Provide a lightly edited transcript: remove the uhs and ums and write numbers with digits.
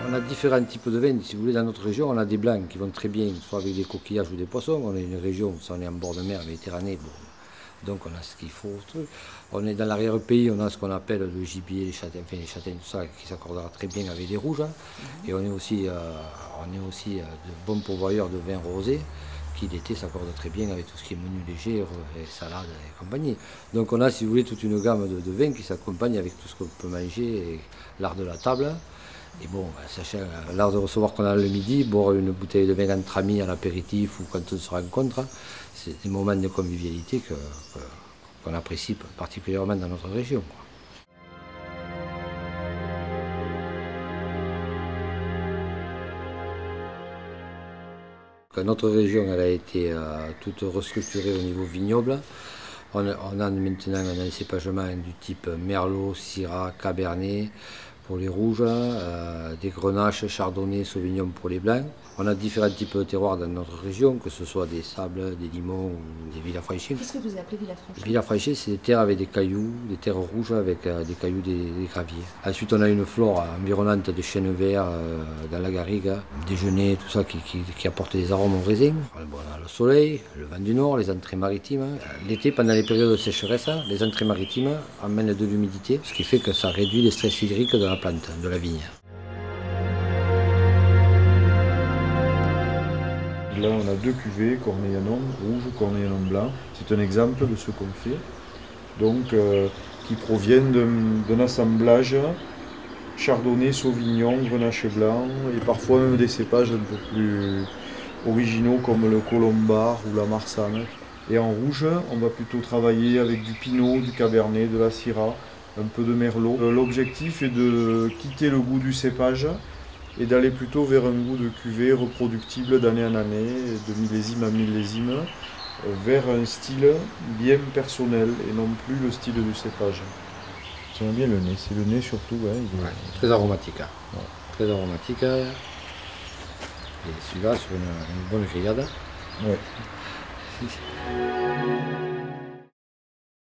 On a différents types de vins. Si vous voulez, dans notre région, on a des blancs qui vont très bien, soit avec des coquillages ou des poissons. On a une région, on est en bord de mer, Méditerranée, bon, donc on a ce qu'il faut. On est dans l'arrière-pays, on a ce qu'on appelle le gibier, les châtaignes, tout ça, qui s'accordera très bien avec des rouges. Et on est aussi de bons pourvoyeurs de vins rosés, qui l'été s'accordent très bien avec tout ce qui est menu léger, et salade et compagnie. Donc on a, si vous voulez, toute une gamme de vins qui s'accompagnent avec tout ce qu'on peut manger et l'art de la table. Et bon, sachez l'art de recevoir qu'on a le midi, boire une bouteille de vin entre amis à l'apéritif ou quand on se rencontre, c'est des moments de convivialité qu'on apprécie particulièrement dans notre région. Notre région elle a été toute restructurée au niveau vignoble. On a maintenant un encépagement du type Merlot, Syrah, Cabernet pour les rouges, des Grenaches, Chardonnay, Sauvignon pour les blancs. On a différents types de terroirs dans notre région, que ce soit des sables, des limons ou des Villafranchis. Qu'est-ce que vous appelez Villafranchis? Villafranchis, c'est des terres avec des cailloux, des terres rouges avec des cailloux, des graviers. Ensuite, on a une flore environnante de chênes verts dans la garrigue, des genêts, tout ça qui apporte des arômes au raisin. Bon, on a le soleil, le vent du nord, les entrées maritimes. L'été, pendant les périodes de sécheresse, les entrées maritimes amènent de l'humidité, ce qui fait que ça réduit les stress hydriques de la plante, de la vigne. Là, on a deux cuvées, Corneillenon rouge, Corneillenon blanc. C'est un exemple de ce qu'on fait. Donc, qui proviennent d'un assemblage Chardonnay, Sauvignon, Grenache blanc et parfois même des cépages un peu plus originaux comme le Colombard ou la Marsanne. Et en rouge, on va plutôt travailler avec du Pinot, du Cabernet, de la Syrah, un peu de Merlot. L'objectif est de quitter le goût du cépage et d'aller plutôt vers un goût de cuvée reproductible d'année en année, de millésime à millésime, vers un style bien personnel et non plus le style du cépage. J'aime bien le nez, c'est le nez surtout. Ouais, Très aromatique. Ouais. Très aromatique. Et celui-là sur une bonne grillade. Ouais.